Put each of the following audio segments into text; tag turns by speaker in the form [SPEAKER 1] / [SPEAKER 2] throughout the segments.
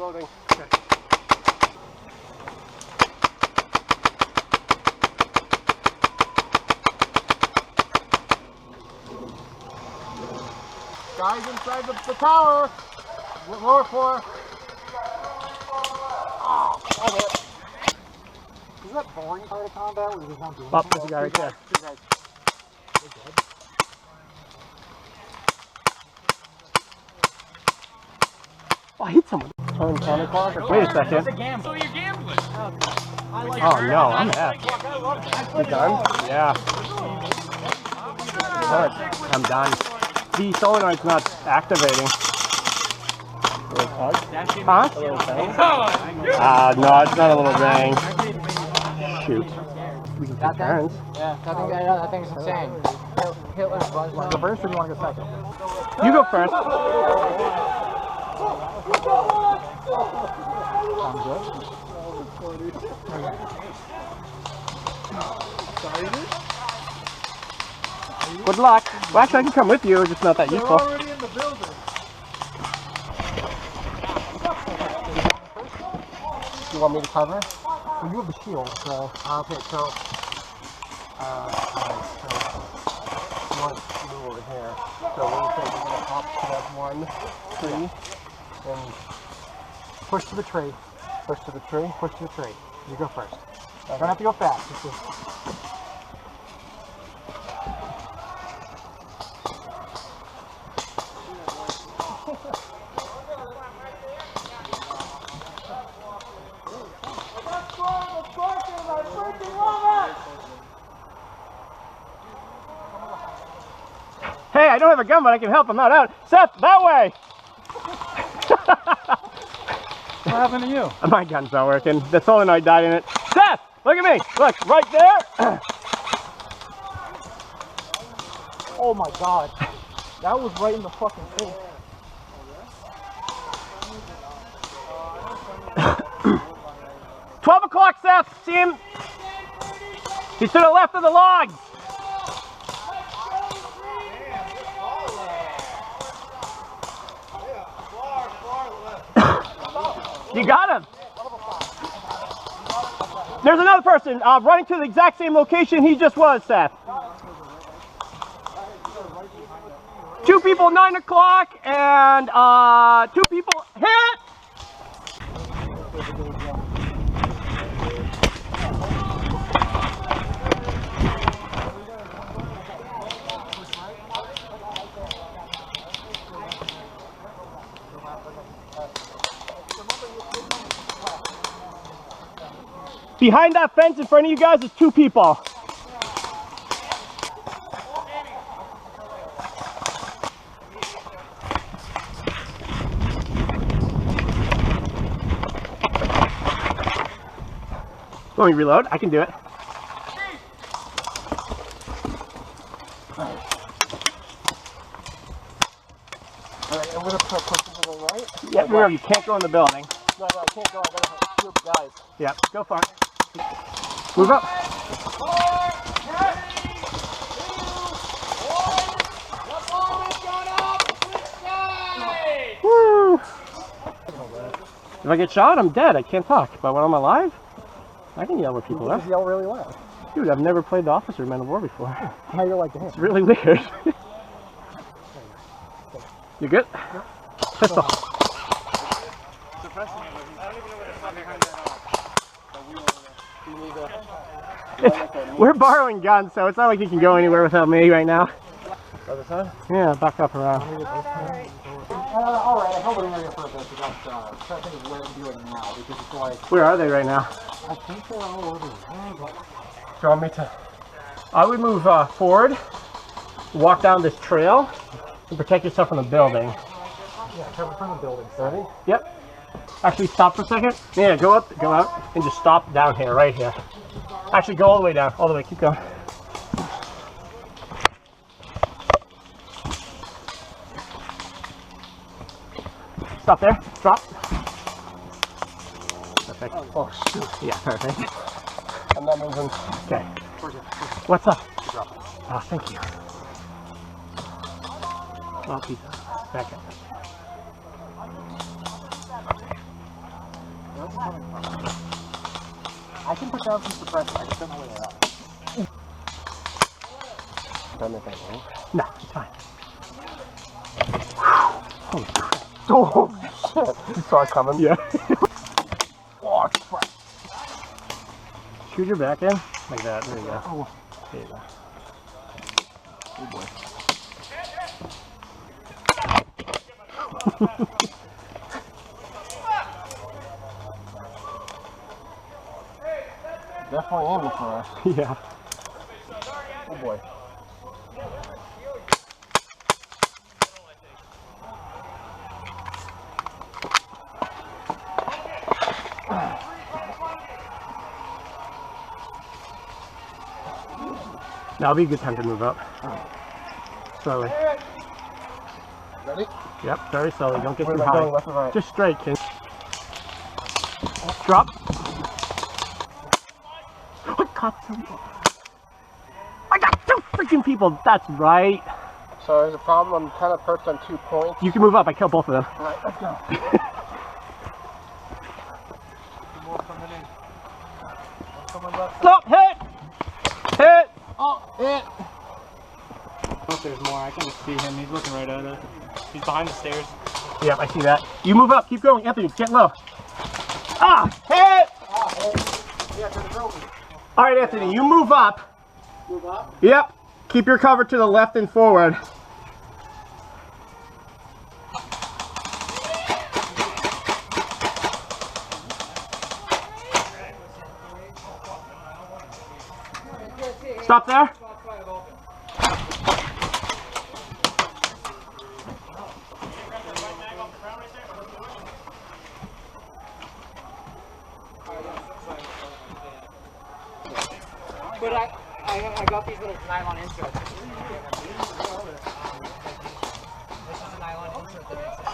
[SPEAKER 1] reloading.
[SPEAKER 2] Okay.
[SPEAKER 1] Guys inside the tower. Lower floor. Oh, is that boring part of combat where there's not doing anything?
[SPEAKER 2] There's a guy right there. Oh, I hit someone.
[SPEAKER 1] Turn counterclockwise.
[SPEAKER 2] Wait a second.
[SPEAKER 3] So you're gambling.
[SPEAKER 2] Oh no, I'm F.
[SPEAKER 1] You done?
[SPEAKER 2] Yeah. I'm done. The solenoid's not activating. Huh? No, it's not a little bang. Shoot. We can take turns.
[SPEAKER 1] Yeah, that thing's insane. Hitler's buzz. You want to go first or do you want to go second?
[SPEAKER 2] You go first.
[SPEAKER 1] Sounds good.
[SPEAKER 2] Good luck. Well, actually, I can come with you. It's just not that useful.
[SPEAKER 1] They're already in the building. You want me to cover? Well, you have the shield, so... Okay, so... Alright, so... You want to move over here. So what do you think? We're going to hop to that one tree. And push to the tree. Push to the tree. Push to the tree. You go first. You don't have to go fast. It's just...
[SPEAKER 2] Hey, I don't have a gun, but I can help him out. Seth, that way!
[SPEAKER 1] What happened to you?
[SPEAKER 2] My gun's not working. The solenoid died in it. Seth, look at me. Look, right there.
[SPEAKER 1] Oh my god. That was right in the fucking face.
[SPEAKER 2] $12 Seth. See him? He's to the left of the logs. You got him. There's another person running to the exact same location he just was, Seth. 2 people 9 o'clock and 2 people hit. Behind that fence in front of you guys is 2 people. Want me to reload? I can do it.
[SPEAKER 1] Alright, I'm gonna push to the right.
[SPEAKER 2] Yeah, remember, you can't go in the building.
[SPEAKER 1] No, I can't go. I gotta shoot guys.
[SPEAKER 2] Yeah, go for it. Move up. Woo! If I get shot, I'm dead. I can't talk. But when I'm alive, I can yell where people are.
[SPEAKER 1] You yell really loud.
[SPEAKER 2] Dude, I've never played the Officer of Men of War before.
[SPEAKER 1] Now you're like him.
[SPEAKER 2] It's really weird. You good? Yep. Pistol. We're borrowing guns, so it's not like you can go anywhere without me right now.
[SPEAKER 1] Other side?
[SPEAKER 2] Yeah, back up around.
[SPEAKER 1] Alright, I held it in there for a bit because I think it's let him do it now because it's like...
[SPEAKER 2] Where are they right now?
[SPEAKER 1] I think they're all over there, but...
[SPEAKER 2] Do you want me to? I would move forward, walk down this trail, and protect yourself from the building.
[SPEAKER 1] Yeah, cover from the building.
[SPEAKER 2] Ready? Yep. Actually, stop for a second. Yeah, go up, go out, and just stop down here, right here. Actually, go all the way down, all the way. Keep going. Stop there. Drop. Perfect.
[SPEAKER 1] Oh, shoot.
[SPEAKER 2] Yeah, perfect.
[SPEAKER 1] I'm not moving.
[SPEAKER 2] Okay. What's up? Oh, thank you. Oh, pizza. Back up.
[SPEAKER 1] Where's it coming from? I can put down some suppressor. I just don't know where they're at. Don't make that move.
[SPEAKER 2] No, it's fine.
[SPEAKER 1] Holy crap. Oh, shit. You saw it coming?
[SPEAKER 2] Yeah.
[SPEAKER 1] Oh, crap.
[SPEAKER 2] Shoot your back in. Like that. There you go.
[SPEAKER 1] Oh,
[SPEAKER 2] There you go.
[SPEAKER 1] oh boy. Definitely aiming for us.
[SPEAKER 2] Yeah.
[SPEAKER 1] Oh boy.
[SPEAKER 2] That'll be a good time to move up. Slowly.
[SPEAKER 1] Ready?
[SPEAKER 2] Yep, very slowly. Don't get
[SPEAKER 1] Where
[SPEAKER 2] too
[SPEAKER 1] am I going,
[SPEAKER 2] high.
[SPEAKER 1] left or right?
[SPEAKER 2] Just straight, kid. Drop. I caught some. I got two freaking people. That's right.
[SPEAKER 1] So there's a problem. I'm kind of perched on 2 points.
[SPEAKER 2] You can move up. I killed both of them.
[SPEAKER 1] Alright, let's go. More coming in. Someone left.
[SPEAKER 2] Stop! Hit! Hit!
[SPEAKER 1] Oh, hit!
[SPEAKER 3] If there's more, I can just see him. He's looking right at it. He's behind the stairs.
[SPEAKER 2] Yep, I see that. You move up. Keep going. Anthony, get low. Ah! Hit!
[SPEAKER 1] Oh, hit. Yeah, to the building.
[SPEAKER 2] Alright, Anthony, you move up.
[SPEAKER 1] Move up.
[SPEAKER 2] Yep. Keep your cover to the left and forward. Stop there.
[SPEAKER 3] But I got these little nylon inserts. This is a nylon insert that makes it.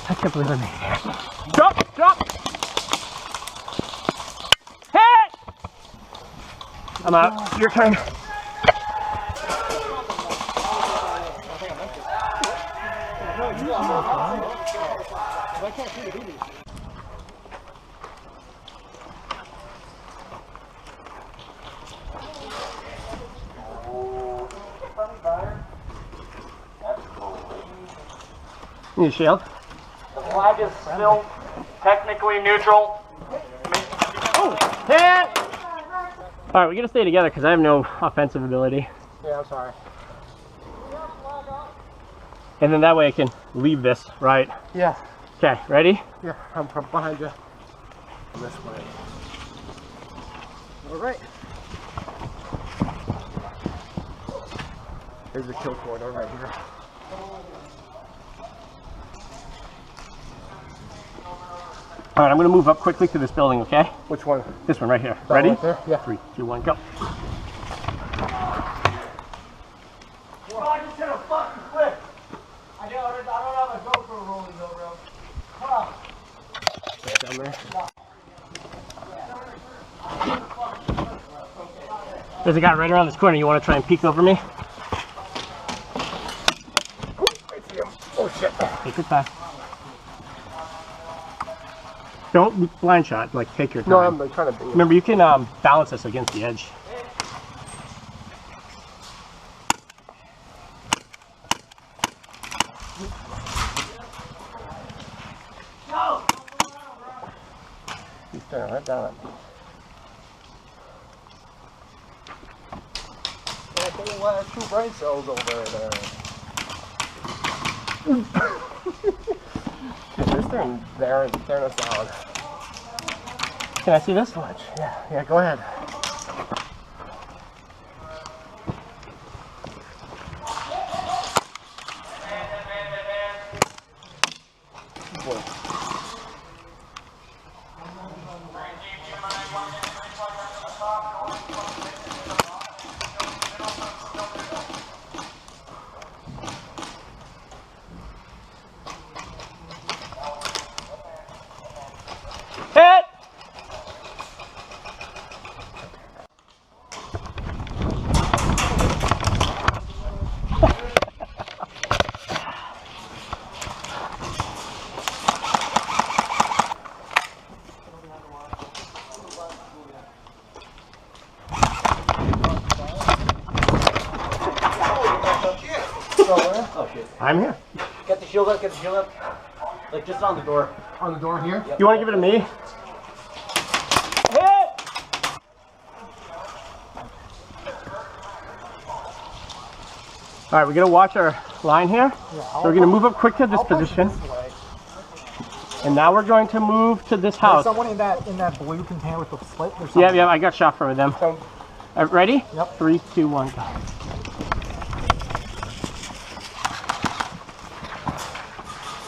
[SPEAKER 2] I can't believe I made it. Drop! Drop! Hit! I'm out. Your turn.
[SPEAKER 1] I can't see the baby.
[SPEAKER 2] Need a shield?
[SPEAKER 3] The flag is still technically neutral.
[SPEAKER 2] Oh! Hit! Alright, we gotta stay together because I have no offensive ability.
[SPEAKER 1] Yeah, I'm sorry.
[SPEAKER 2] And then that way I can leave this, right?
[SPEAKER 1] Yeah.
[SPEAKER 2] Okay, ready?
[SPEAKER 1] Yeah, I'm from behind you. This way. Alright. There's a kill corridor right here.
[SPEAKER 2] Alright, I'm gonna move up quickly to this building, okay?
[SPEAKER 1] Which one?
[SPEAKER 2] This one right here.
[SPEAKER 1] That
[SPEAKER 2] Ready?
[SPEAKER 1] right there? Yeah.
[SPEAKER 2] 3, 2, 1, go.
[SPEAKER 3] I just hit a fucking flip. I don't have a Gopro rolling though, bro. Huh.
[SPEAKER 1] Down there.
[SPEAKER 2] There's a guy right around this corner. You want to try and peek over me?
[SPEAKER 1] I see him. Oh shit.
[SPEAKER 2] Take your time. Don't blind shot. Like, take your time.
[SPEAKER 1] No, I'm trying to be.
[SPEAKER 2] Remember, you can balance this against the edge.
[SPEAKER 1] He's staring right down at me. Yeah, I think we'll have 2 brain cells over there. They're staring there and staring us down.
[SPEAKER 2] Can I see this?
[SPEAKER 1] Much. Yeah, go ahead. Boy.
[SPEAKER 2] Hit!
[SPEAKER 3] Get the shield up, get the shield up. Like just on the door.
[SPEAKER 1] On the door here?
[SPEAKER 3] Yep.
[SPEAKER 2] You want to give it to me? Hit! All right, we're gonna watch our line here. So we're gonna move up quick to this position. And now we're going to move to this house.
[SPEAKER 1] There's someone in that blue container with the slit.
[SPEAKER 2] Yeah, I got shot from them.
[SPEAKER 1] So,
[SPEAKER 2] Ready?
[SPEAKER 1] Yep.
[SPEAKER 2] 3, 2, 1, go.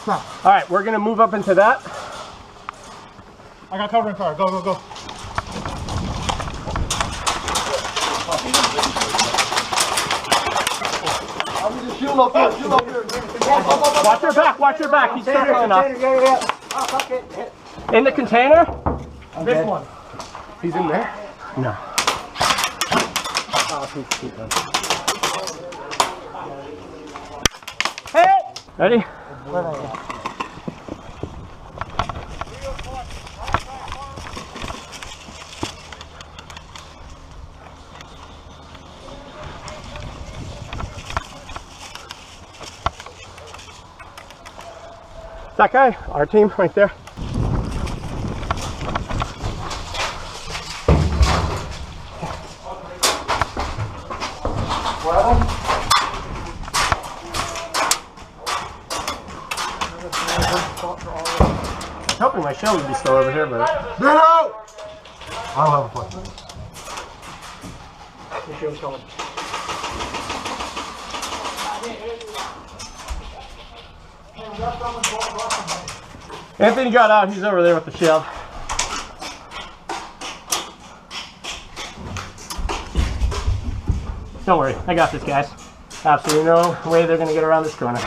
[SPEAKER 1] no.
[SPEAKER 2] All right, we're gonna move up into that.
[SPEAKER 1] I got covering fire. Go, go, go. Shield up here, shield up here.
[SPEAKER 2] Watch your back, watch your back. He's circling up.
[SPEAKER 3] Yeah. Oh, fuck it.
[SPEAKER 2] In the container?
[SPEAKER 1] This one. He's in there?
[SPEAKER 2] No. Hey! Ready?
[SPEAKER 1] Where are they?
[SPEAKER 2] That guy, our team right there. I was hoping my shell would be still over here, but...
[SPEAKER 1] Get out! I don't have a point.
[SPEAKER 3] The shield's coming.
[SPEAKER 2] Anthony got out, he's over there with the shield. Don't worry, I got this, guys. Absolutely no way they're gonna get around this corner.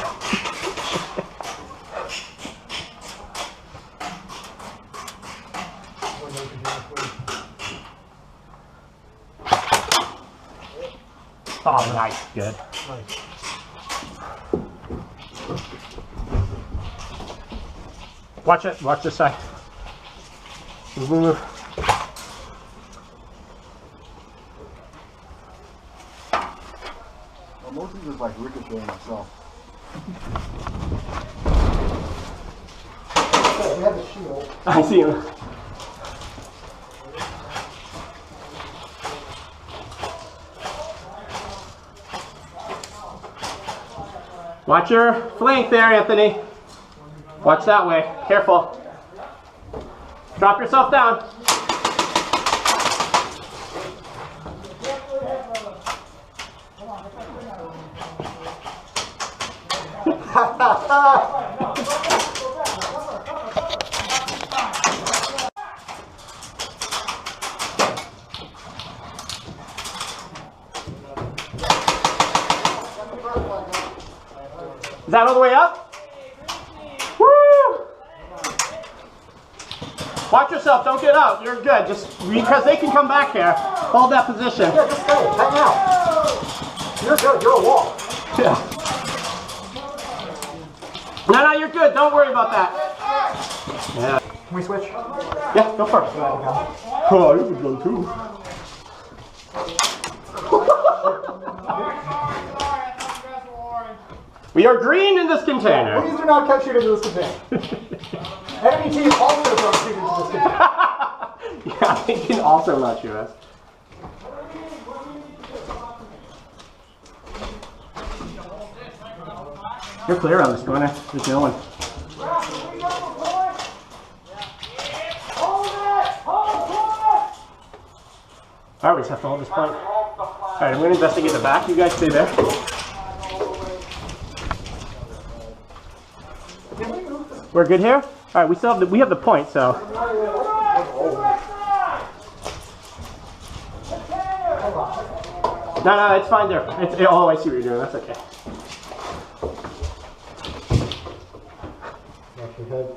[SPEAKER 2] Oh, nice, good.
[SPEAKER 1] Nice.
[SPEAKER 2] Watch it, watch this side. Move, move, move.
[SPEAKER 4] Well, most of it is like ricocheting itself.
[SPEAKER 1] Okay, we have the shield.
[SPEAKER 2] I see him. Watch your flank there, Anthony. Watch that way. Careful. Drop yourself down. Is that all the way up? Woo! Watch yourself, don't get out. You're good. Just because they can come back here. Hold that position.
[SPEAKER 1] Yeah, just stay. Hang out. You're good. You're a wall.
[SPEAKER 2] Yeah. No, you're good. Don't worry about that. Yeah.
[SPEAKER 1] Can we switch?
[SPEAKER 2] Yeah, go for it. Oh, this is good too. We are green in this container.
[SPEAKER 1] Please do not catch shoot into this container. Enemy team also don't shoot into this container.
[SPEAKER 2] Yeah, they can also not shoot us. You're clear on this corner. There's no one. Alright, we just have to hold this point. Alright, I'm going to investigate the back. You guys stay there. We're good here? Alright, we still have we have the point, so. No, it's fine there. Oh, I see what you're doing. That's okay.
[SPEAKER 1] Watch your head.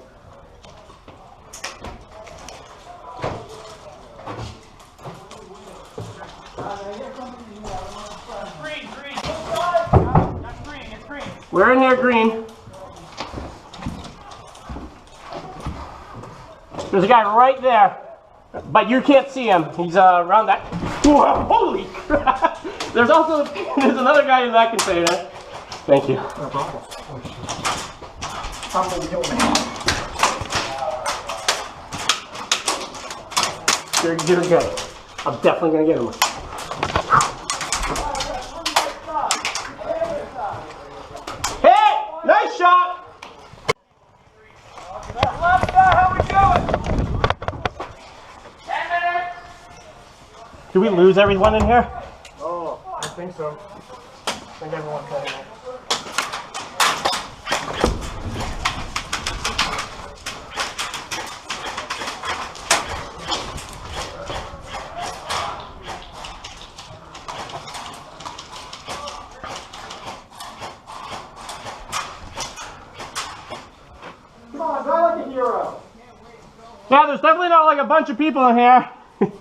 [SPEAKER 2] We're in there green. There's a guy right there, but you can't see him. He's around that. Whoa, holy crap! There's another guy in that container. Thank you.
[SPEAKER 1] No problem. Oh, shit.
[SPEAKER 2] You're good. I'm definitely gonna get him. Hey! Nice shot!
[SPEAKER 3] How we doing? 10 minutes.
[SPEAKER 2] Did we lose everyone in here?
[SPEAKER 1] Oh, I think so. I think everyone's heading in.
[SPEAKER 3] Come on, die like a hero.
[SPEAKER 2] Yeah, there's definitely not like a bunch of people in here.
[SPEAKER 3] I can't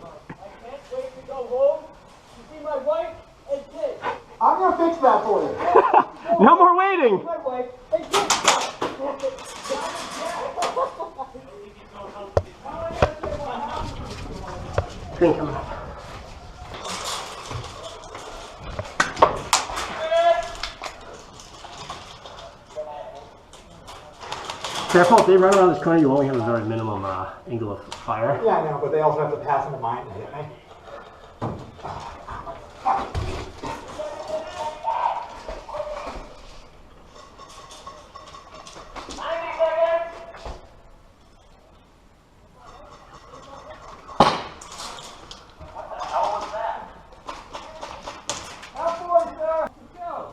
[SPEAKER 3] wait to go home to see my wife and kids.
[SPEAKER 1] I'm gonna fix that for you.
[SPEAKER 2] No more waiting.
[SPEAKER 3] My wife and kids.
[SPEAKER 2] Green coming up. Careful, if they run around this corner, you only have a very minimum angle of fire.
[SPEAKER 1] Yeah, I know, but they also have to pass into mine to hit me.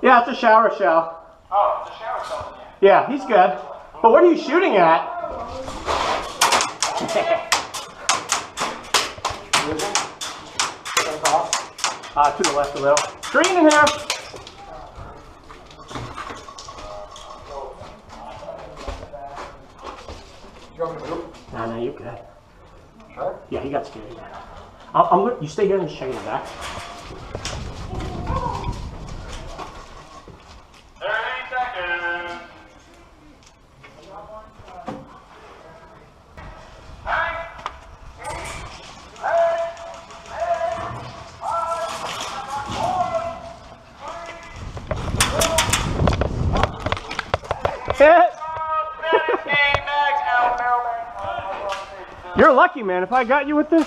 [SPEAKER 2] Yeah, it's a shower shell.
[SPEAKER 3] Oh, it's a shower shell.
[SPEAKER 2] Yeah, he's good. But what are you shooting at? To the left a little. Green in here. No, you're good.
[SPEAKER 1] Sure.
[SPEAKER 2] Yeah, he got scared. You stay here and just check it back.
[SPEAKER 3] 30 seconds.
[SPEAKER 2] Hit! You're lucky, man. If I got you with this.